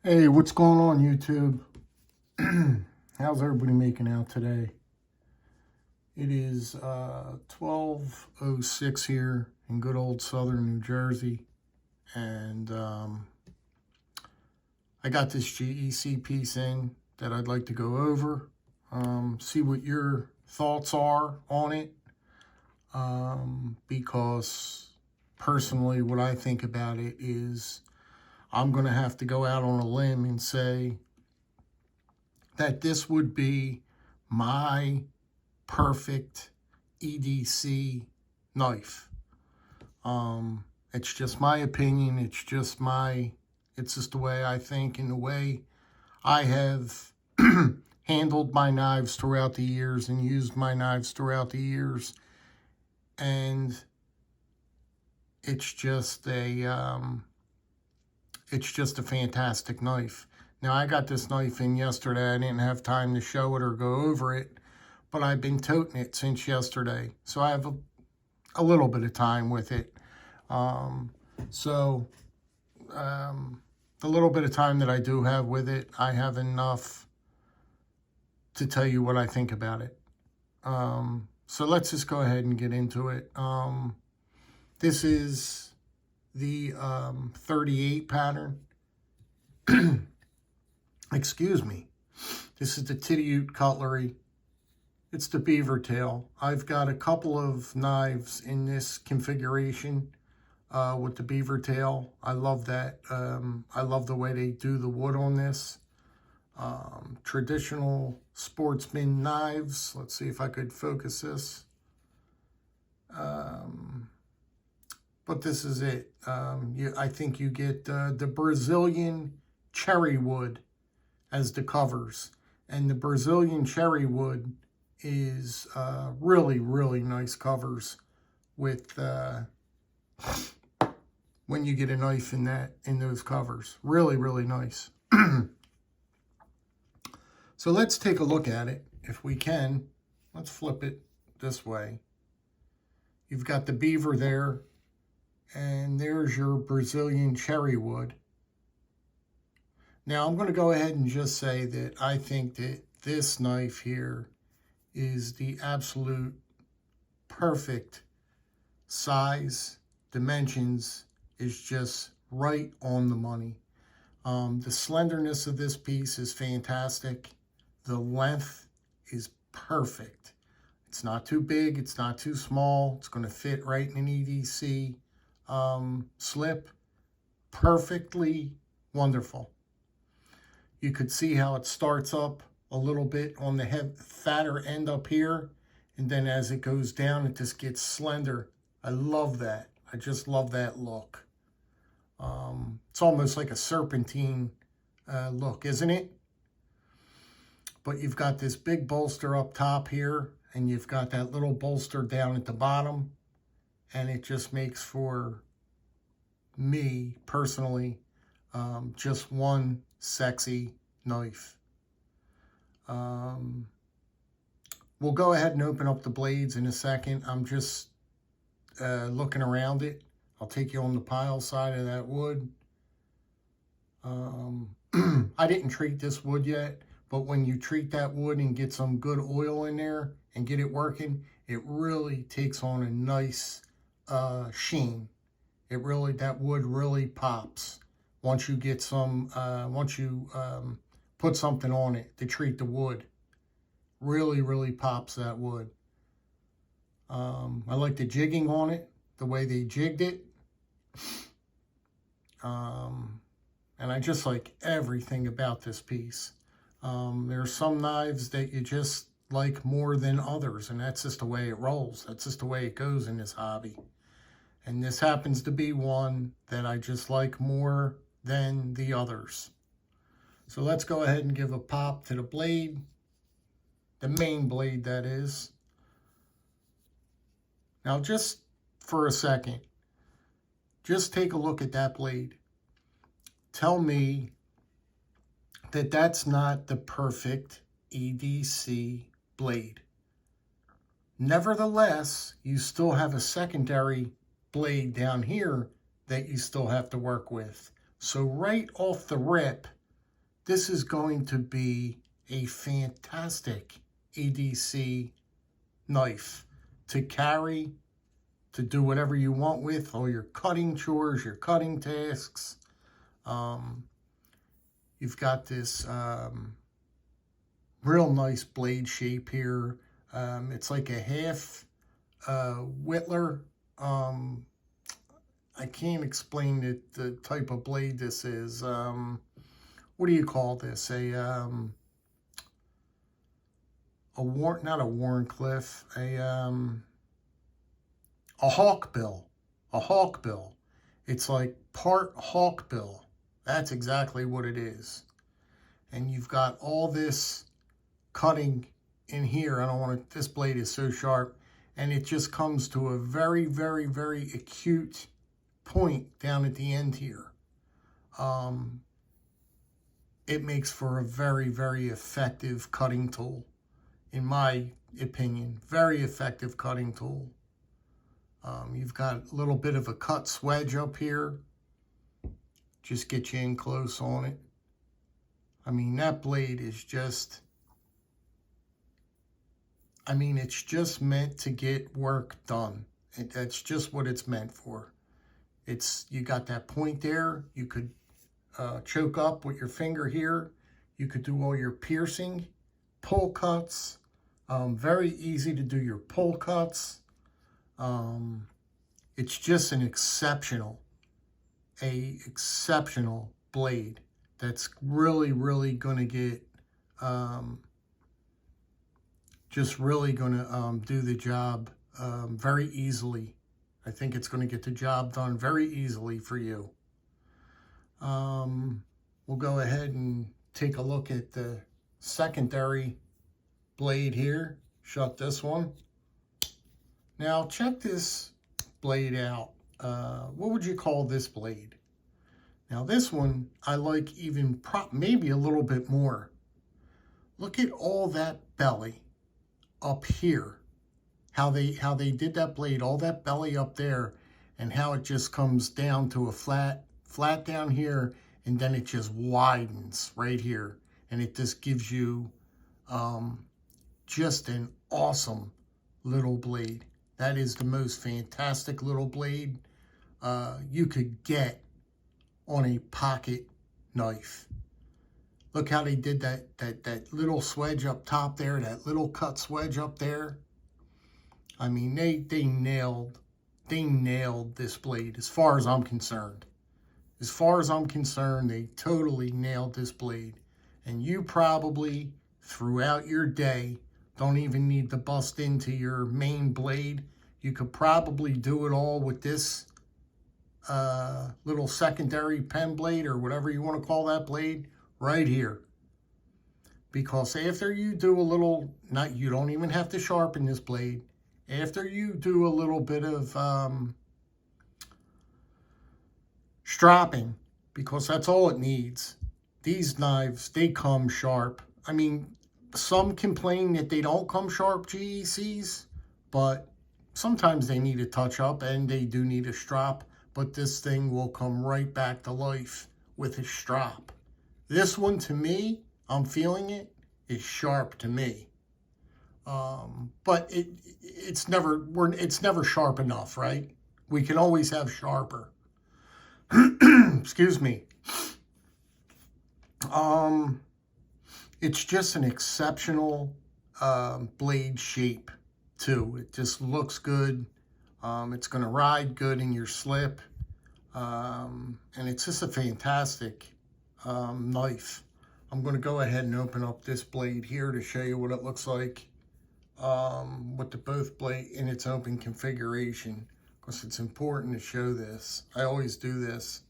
Hey, what's going on, YouTube? How's everybody making out today? It is 12:06 here in good old southern New Jersey, and I got this GEC piece in that I'd like to go over, see what your thoughts are on it, because personally what I think about it is I'm going to have to go out on a limb and say that this would be my perfect EDC knife. It's just my opinion. It's just the way I think and the way I have handled my knives throughout the years and used my knives throughout the years. And it's just a fantastic knife. Now, I got this knife in yesterday. I didn't have time to show it or go over it, but I've been toting it since yesterday. So I have a little bit of time with it. The little bit of time that I do have with it, I have enough to tell you what I think about it. So let's just go ahead and get into it. This is the 38 pattern. Excuse me. This is the Titty-Ute cutlery. It's the beaver tail. I've got a couple of knives in this configuration with the beaver tail. I love that. I love the way they do the wood on this. Traditional sportsman knives. Let's see if I could focus this. But this is it. I think you get the Brazilian cherry wood as the covers. And the Brazilian cherry wood is really, really nice covers with when you get a knife in those covers. Really, really nice. So let's take a look at it if we can. Let's flip it this way. You've got the beaver there, and there's your Brazilian cherry wood. Now, I'm going to go ahead and just say that I think that this knife here is the absolute perfect size. Dimensions is just right on the money. The slenderness of this piece is fantastic. The length is perfect. It's not too big. It's not too small. It's going to fit right in an EDC slip. Perfectly wonderful. You could see how it starts up a little bit on the fatter end up here, and then as it goes down, it just gets slender. I love that. I just love that look. It's almost like a serpentine look, isn't it? But you've got this big bolster up top here, and you've got that little bolster down at the bottom, and it just makes for me personally just one sexy knife. We'll go ahead and open up the blades in a second. I'm just looking around it. I'll take you on the pile side of that wood. I didn't treat this wood yet, but when you treat that wood and get some good oil in there and get it working, it really takes on a nice sheen. That wood really pops once you get some, put something on it to treat the wood. Really, really pops that wood. I like the jigging on it, the way they jigged it. And I just like everything about this piece. There are some knives that you just like more than others, and that's just the way it rolls. That's just the way it goes in this hobby. And this happens to be one that I just like more than the others. So let's go ahead and give a pop to the blade, the main blade that is. Now just for a second, just take a look at that blade. Tell me that that's not the perfect EDC blade. Nevertheless, you still have a secondary blade down here that you still have to work with. So right off the rip, this is going to be a fantastic EDC knife to carry, to do whatever you want with, all your cutting chores, your cutting tasks. You've got this real nice blade shape here. It's like a half whittler. I can't explain it, the type of blade this is. What do you call this? Not a Warncliffe, a hawkbill. A hawkbill. It's like part hawkbill. That's exactly what it is. And you've got all this cutting in here. I don't want to, this blade is so sharp, and it just comes to a very, very, very acute point down at the end here. It makes for a very, very effective cutting tool, in my opinion. Very effective cutting tool. You've got a little bit of a cut swedge up here. Just get you in close on it. I mean, that blade is just, I mean, it's just meant to get work done. That's just what it's meant for. You got that point there. You could choke up with your finger here. You could do all your piercing, pull cuts. Very easy to do your pull cuts. It's just an exceptional blade that's really, really going to get, just really going to do the job very easily. I think it's going to get the job done very easily for you. We'll go ahead and take a look at the secondary blade here. Shut this one. Now check this blade out. What would you call this blade? Now this one I like even maybe a little bit more. Look at all that belly up here. How they did that blade, all that belly up there, and how it just comes down to a flat down here, and then it just widens right here, and it just gives you just an awesome little blade. That is the most fantastic little blade you could get on a pocket knife. Look how they did that little swedge up top there, that little cut swedge up there. I mean, they nailed this blade as far as I'm concerned. As far as I'm concerned, they totally nailed this blade. And you probably, throughout your day, don't even need to bust into your main blade. You could probably do it all with this little secondary pen blade, or whatever you want to call that blade, right here. Because after you do a little, you don't even have to sharpen this blade. After you do a little bit of stropping, because that's all it needs. These knives, they come sharp. I mean, some complain that they don't come sharp, GECs, but sometimes they need a touch up, and they do need a strop, but this thing will come right back to life with a strop. This one, to me, I'm feeling it, is sharp to me. But it's never sharp enough, right? We can always have sharper. Excuse me. It's just an exceptional blade shape too. It just looks good. It's going to ride good in your slip, and it's just a fantastic knife. I'm going to go ahead and open up this blade here to show you what it looks like with the both blade in its open configuration, because it's important to show this. I always do this.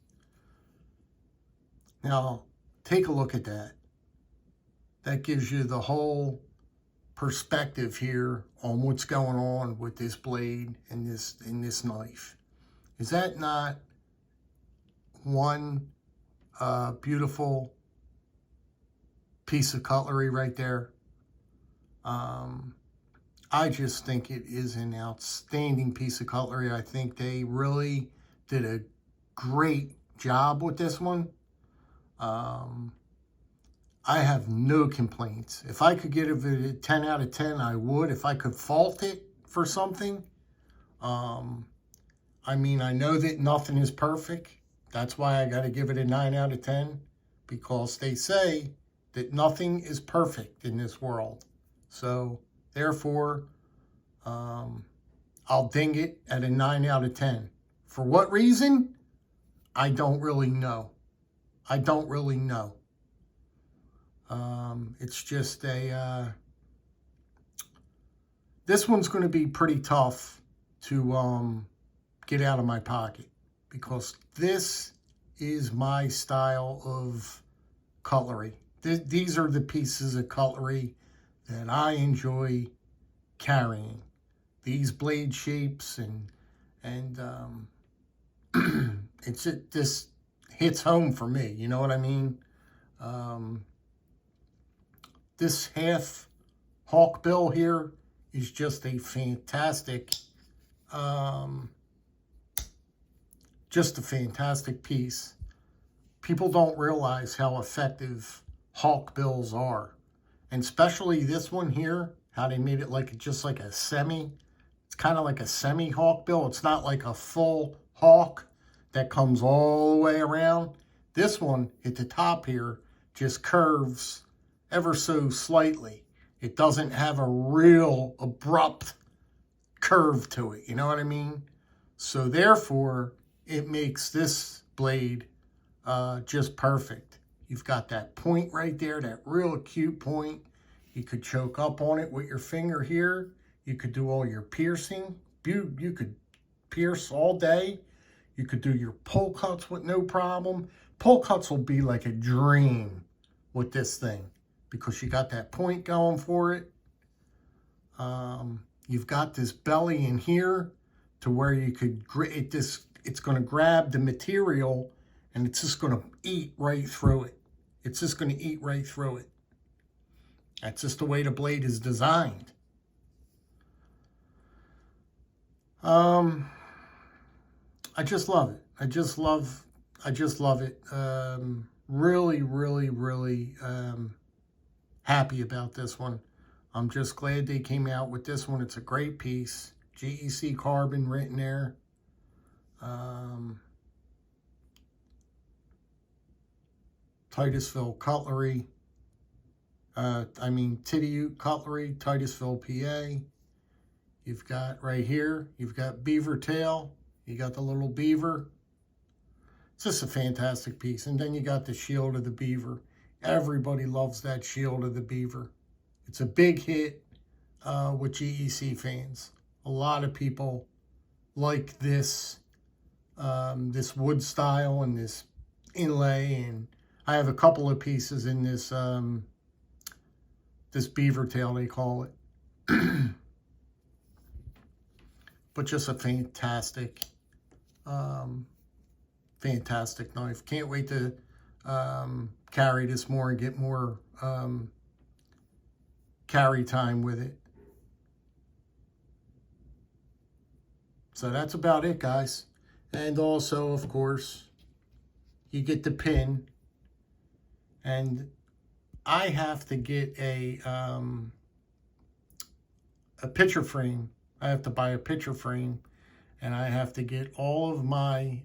Now, take a look at that. That gives you the whole perspective here on what's going on with this blade and this knife. Is that not one beautiful piece of cutlery right there? I just think it is an outstanding piece of cutlery. I think they really did a great job with this one. I have no complaints. If I could give it a 10 out of 10, I would. If I could fault it for something, I mean, I know that nothing is perfect. That's why I got to give it a 9 out of 10, because they say that nothing is perfect in this world. So, therefore, I'll ding it at a 9 out of 10. For what reason? I don't really know. I don't really know. It's just this one's going to be pretty tough to get out of my pocket, because this is my style of cutlery. These are the pieces of cutlery that I enjoy carrying. These blade shapes and this hits home for me. You know what I mean? This half hawkbill here is just a fantastic, just a fantastic piece. People don't realize how effective hawkbills are, and especially this one here, how they made it like just like a semi. It's kind of like a semi hawkbill. It's not like a full hawk that comes all the way around. This one at the top here just curves ever so slightly. It doesn't have a real abrupt curve to it. You know what I mean? So therefore, it makes this blade just perfect. You've got that point right there, that real acute point. You could choke up on it with your finger here. You could do all your piercing. You could pierce all day. You could do your pull cuts with no problem. Pull cuts will be like a dream with this thing, because you got that point going for it. You've got this belly in here to where you could, it's going to grab the material and it's just going to eat right through it. It's just going to eat right through it. That's just the way the blade is designed. I just love it. I just love it. Really, really, really happy about this one. I'm just glad they came out with this one. It's a great piece. GEC carbon written there. Titusville Cutlery. Tidiute Cutlery, Titusville, PA. You've got right here, you've got beaver tail. You got the little beaver. It's just a fantastic piece. And then you got the shield of the beaver. Everybody loves that shield of the beaver. It's a big hit with GEC fans. A lot of people like this, this wood style and this inlay. And I have a couple of pieces in this, this beaver tail, they call it. But just a fantastic, fantastic knife. Can't wait to carry this more and get more carry time with it. So that's about it, guys. And also, of course, you get the pin. And I have to get a picture frame. I have to buy a picture frame, and I have to get all of my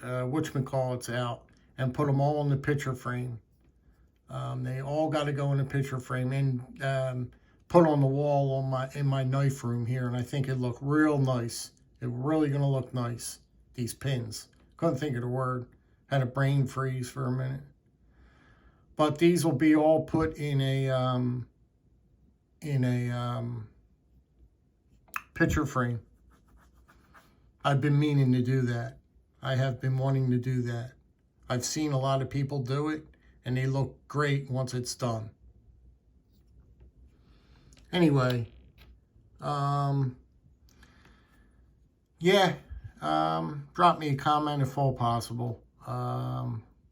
whatchamacallits out and put them all in the picture frame. They all got to go in the picture frame and put on the wall on in my knife room here, and I think it look real nice. It's really gonna look nice. These pins. Couldn't think of the word. Had a brain freeze for a minute. But these will be all put in a picture frame. I've been meaning to do that. I have been wanting to do that. I've seen a lot of people do it, and they look great once it's done. Anyway, yeah, drop me a comment if all possible.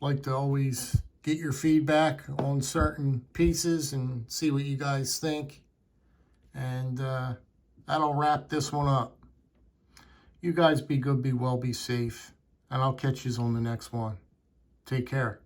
Like to always get your feedback on certain pieces and see what you guys think. And that'll wrap this one up. You guys be good, be well, be safe, and I'll catch you on the next one. Take care.